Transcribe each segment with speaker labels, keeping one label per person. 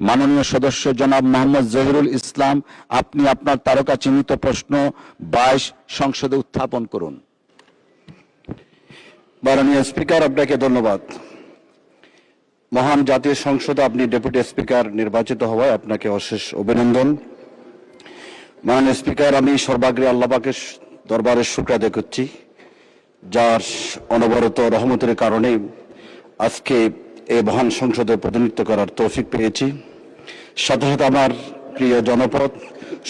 Speaker 1: মাননীয় সদস্য জনাব মোহাম্মদ জহিরুল ইসলাম, আপনি আপনার তারকা চিহ্নিত প্রশ্ন 22 সংসদে উত্থাপন করুন।
Speaker 2: মাননীয় স্পিকার, আপনাকে ধন্যবাদ। মহান জাতীয় সংসদে আপনি ডেপুটি স্পিকার নির্বাচিত হওয়ায় আপনাকে অশেষ অভিনন্দন। মাননীয় স্পিকার, আমি সর্বাগ্রে আল্লাহ পাকের দরবারে শুকরিয়া আদায় করছি, যার অনবরত রহমতের কারণে আজকে এই মহান সংসদে প্রতিনিধিত্ব করার তৌফিক পেয়েছি। সাথে সাথে আমার প্রিয় জনপদ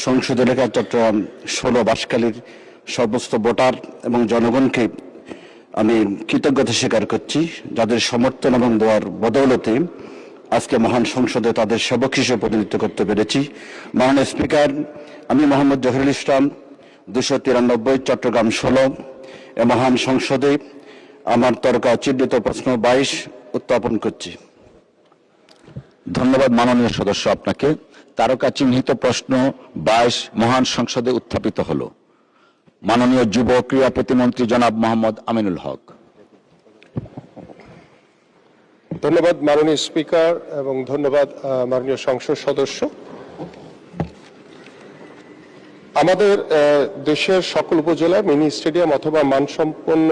Speaker 2: সংসদ এলাকা চট্টগ্রাম 16 বাসখালীর সমস্ত ভোটার এবং জনগণকে আমি কৃতজ্ঞতা স্বীকার করছি, যাদের সমর্থন এবং দোয়ার বদৌলতে আজকে মহান সংসদে তাদের সেবক হিসেবে প্রতিনিধিত্ব করতে পেরেছি। মাননীয় স্পিকার, আমি মোহাম্মদ জহিরুল ইসলাম 293 চট্টগ্রাম 16 এ মহান সংসদে আমার তারকা চিহ্নিত প্রশ্ন 22 উত্থাপন করছি।
Speaker 1: ধন্যবাদ মাননীয় সদস্য, আপনাকে। তারকা চিহ্নিত প্রশ্ন 22 মহান সংসদে উত্থাপিত হলো। মাননীয় যুব ক্রীড়া প্রতিমন্ত্রী জনাব মোহাম্মদ আমিনুল হক।
Speaker 3: ধন্যবাদ মাননীয় স্পিকার এবং ধন্যবাদ মাননীয় সংসদ সদস্য। আমাদের দেশের সকল উপজেলায় মিনি স্টেডিয়াম অথবা মানসম্পন্ন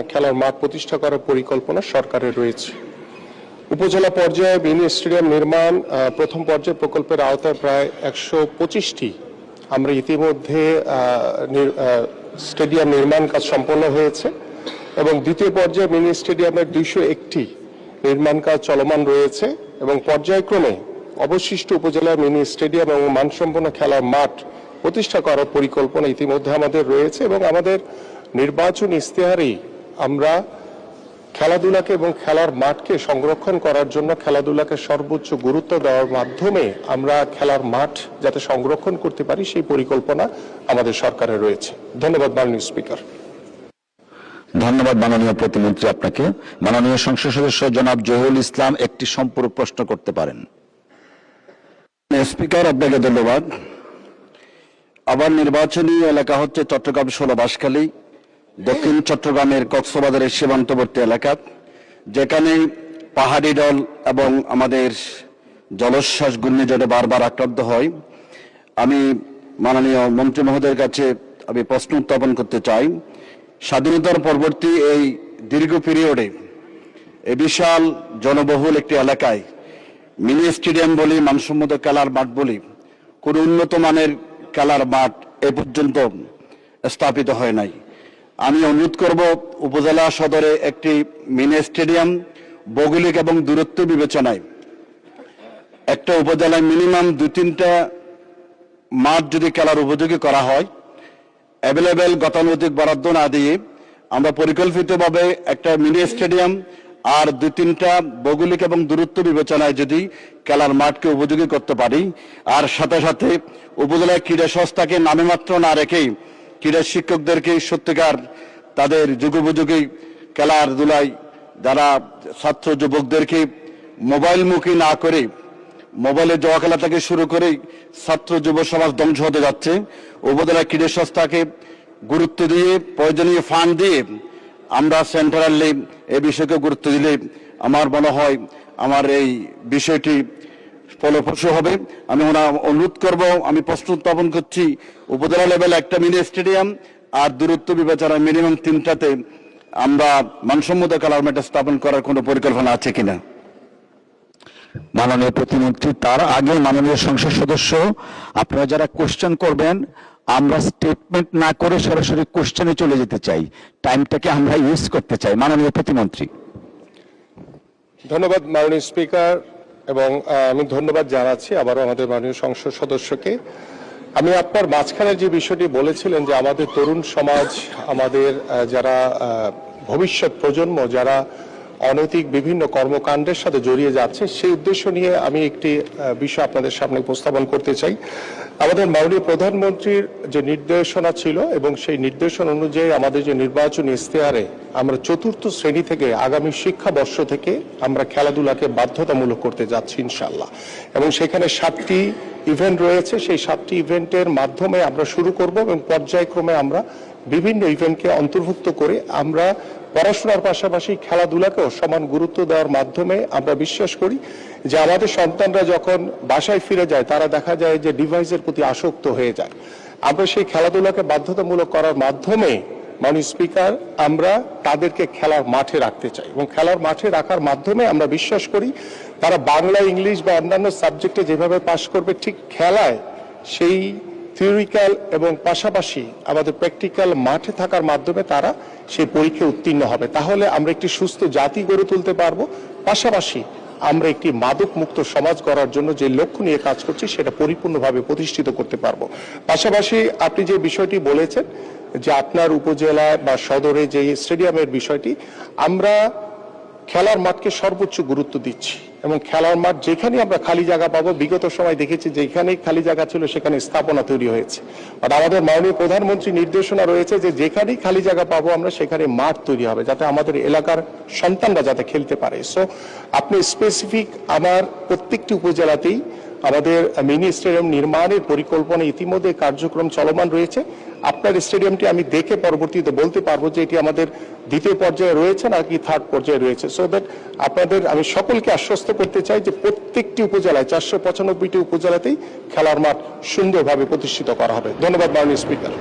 Speaker 3: খেলার মাঠ প্রতিষ্ঠা করার পরিকল্পনা সরকারের রয়েছে। উপজেলা পর্যায়ে মিনি স্টেডিয়াম নির্মাণ প্রথম পর্যায়ে প্রকল্পের আওতায় প্রায় 125টি আমরা ইতিমধ্যে স্টেডিয়াম নির্মাণ কাজ সম্পন্ন হয়েছে এবং দ্বিতীয় পর্যায়ে মিনি স্টেডিয়ামের 201টি নির্মাণ কাজ চলমান রয়েছে এবং পর্যায়ক্রমে অবশিষ্ট উপজেলার মিনি স্টেডিয়াম এবং মানসম্পন্ন খেলার মাঠ প্রতিষ্ঠা করার পরিকল্পনা ইতিমধ্যে আমাদের রয়েছে এবং আমাদের নির্বাচন ইশতেহারেই আমরা খেলাধুলাকে এবং খেলার মাঠকে সংরক্ষণ করার জন্য খেলাধুলাকে সর্বোচ্চ গুরুত্ব দেওয়ার মাধ্যমে আমরা খেলার মাঠ যাতে সংরক্ষণ করতে পারি সেই পরিকল্পনা আমাদের সরকারের রয়েছে। ধন্যবাদ মাননীয় স্পিকার।
Speaker 1: ধন্যবাদ মাননীয় প্রতিমন্ত্রী, আপনাকে। মাননীয় সংসদ সদস্য জনাব জহিরুল ইসলাম একটি সম্পূরক প্রশ্ন করতে পারেন।
Speaker 2: স্পিকার, আপনাকে ধন্যবাদ। আবার নির্বাচনী এলাকা হচ্ছে চট্টগ্রাম 16 বাসখালী, দক্ষিণ চট্টগ্রামের কক্সবাজারের সীমান্তবর্তী এলাকা, যেখানে পাহাড়ি ঢল এবং আমাদের জলোচ্ছ্বাস ঘূর্ণিঝড়ে বারবার আক্রান্ত হয়। আমি মাননীয় মন্ত্রী মহোদয়ের কাছে আমি প্রশ্ন উত্থাপন করতে চাই, স্বাধীনতার পরবর্তী এই দীর্ঘ পিরিয়ডে এই বিশাল জনবহুল একটি এলাকায় মিনি স্টেডিয়াম বলি, মানসম্মত খেলার মাঠ বলি, কোন উন্নত মানের খেলার মাঠ এ পর্যন্ত স্থাপিত হয় নাই। আমি অনুরোধ করব উপজেলা সদরে একটি মিনি স্টেডিয়াম ভৌগোলিক এবং দূরত্ব বিবেচনায় একটা উপজেলায় মিনিমাম 2-3টা মাঠ যদি খেলার উপযোগী করা হয়, অ্যাভেলেবেল গতানুগতিক বরাদ্দ না দিয়ে আমরা পরিকল্পিতভাবে একটা মিনি স্টেডিয়াম আর 2-3টা ভৌগোলিক এবং দূরত্ব বিবেচনায় যদি খেলার মাঠকে উপযোগী করতে পারি, আর সাথে সাথে উপজেলার ক্রীড়া সংস্থাকে নামে মাত্র না রেখেই ক্রীড়া শিক্ষকদেরকে সত্যিকার তাদের যুগোপযোগী খেলাধুলায় যারা ছাত্র যুবকদেরকে মোবাইলমুখী না করে, মোবাইলে জুয়া খেলা থেকে শুরু করে ছাত্র যুব সমাজ ধ্বংস হতে যাচ্ছে, উপজেলা ক্রীড়া সংস্থাকে গুরুত্ব দিয়ে প্রয়োজনীয় ফান্ড দিয়ে আমরা সেন্ট্রালি এই বিষয়কে গুরুত্ব দিলে আমার মনে হয় আমার এই বিষয়টি ফলপ্রসূ হবে। আমি অনুরোধ করব, আমি প্রশ্ন উত্থাপন করছি, উপজেলা লেভেলে একটা মিনি স্টেডিয়াম আর দূরত্ব বিবেচনায় মিনিমাম 3টাতে আমরা মানসম্মত খেলার মাঠ স্থাপন করার কোনো পরিকল্পনা আছে কিনা।
Speaker 1: মাননীয় প্রতিমন্ত্রী, তার আগে মাননীয় সংসদ সদস্য, আপনারা যারা কোশ্চেন করবেন আমরা স্টেটমেন্ট না করে সরাসরি কোশ্চেনে চলে যেতে চাই, টাইমটাকে আমরা ইউজ করতে চাই। মাননীয় প্রতিমন্ত্রী।
Speaker 3: ধন্যবাদ মাননীয় স্পিকার এবং আমি ধন্যবাদ জানাচ্ছি আবারও আমাদের মাননীয় সংসদ সদস্যকে। আমি আপনার মাঝখানে যে বিষয়টি বলেছিলেন যে আমাদের তরুণ সমাজ, আমাদের যারা ভবিষ্যৎ প্রজন্ম যারা অনৈতিক বিভিন্ন কর্মকাণ্ডের সাথে জড়িয়ে যাচ্ছে, সেই উদ্দেশ্য নিয়ে আমি একটি বিষয় আপনাদের সামনে উপস্থাপন করতে চাই। আমাদের মাননীয় প্রধানমন্ত্রীর যে নির্দেশনা ছিল এবং সেই নির্দেশনা অনুযায়ী আমাদের যে নির্বাচনী ইশতেহারে আমরা 4র্থ শ্রেণী থেকে আগামী শিক্ষাবর্ষ থেকে আমরা খেলাধুলাকে বাধ্যতামূলক করতে যাচ্ছি ইনশাআল্লাহ, এবং সেখানে 7টি ইভেন্ট রয়েছে। সেই 7টি ইভেন্টের মাধ্যমে আমরা শুরু করব এবং পর্যায়ক্রমে আমরা বিভিন্ন ইভেন্টকে অন্তর্ভুক্ত করে আমরা পড়াশোনার পাশাপাশি খেলাধুলাকেও সমান গুরুত্ব দেওয়ার মাধ্যমে আমরা বিশ্বাস করি যে আমাদের সন্তানরা যখন বাসায় ফিরে যায় তারা দেখা যায় যে ডিভাইসের প্রতি আসক্ত হয়ে যায়। আমরা সেই খেলাধুলাকে বাধ্যতামূলক করার মাধ্যমে মাননীয় স্পিকার আমরা তাদেরকে খেলার মাঠে রাখতে চাই এবং খেলার মাঠে রাখার মাধ্যমে আমরা বিশ্বাস করি তারা বাংলা, ইংলিশ বা অন্যান্য সাবজেক্টে যেভাবে পাশ করবে ঠিক খেলায় সেই থিওরিক্যাল এবং পাশাপাশি আমাদের প্র্যাকটিক্যাল মাঠে থাকার মাধ্যমে তারা সেই পরীক্ষায় উত্তীর্ণ হবে। তাহলে আমরা একটি সুস্থ জাতি গড়ে তুলতে পারবো, পাশাপাশি আমরা একটি মাদক মুক্ত সমাজ গড়ার জন্য যে লক্ষ্য নিয়ে কাজ করছি সেটা পরিপূর্ণভাবে প্রতিষ্ঠিত করতে পারবো। পাশাপাশি আপনি যে বিষয়টি বলেছেন যে আপনার উপজেলায় বা সদরে যে স্টেডিয়ামের বিষয়টি, আমরা খেলার মাঠকে সর্বোচ্চ গুরুত্ব দিচ্ছি এবং খেলার মাঠ যেখানে আমরা খালি জায়গা পাবো, বিগত সময় দেখেছি যেখানেই খালি জায়গা ছিল সেখানে স্থাপনা তৈরি হয়েছে। আর আমাদের মাননীয় প্রধানমন্ত্রী নির্দেশনা রয়েছে যে যেখানেই খালি জায়গা পাবো আমরা সেখানে মাঠ তৈরি হবে যাতে আমাদের এলাকার সন্তানরা যাতে খেলতে পারে। সো আপনি স্পেসিফিক আমার প্রত্যেকটি উপজেলাতেই আমাদের মিনি স্টেডিয়াম নির্মাণের পরিকল্পনা ইতিমধ্যে কার্যক্রম চলমান রয়েছে। আপনার স্টেডিয়ামটি আমি দেখে পরবর্তীতে বলতে পারবো যে এটি আমাদের দ্বিতীয় পর্যায়ে রয়েছে নাকি থার্ড পর্যায়ে রয়েছে। সো দ্যাট আপনাদের আমি সকলকে আশ্বস্ত করতে চাই যে প্রত্যেকটি উপজেলায় 495টি উপজেলাতেই খেলার মাঠ সুন্দরভাবে প্রতিষ্ঠিত করা হবে। ধন্যবাদ মাননীয় স্পিকার।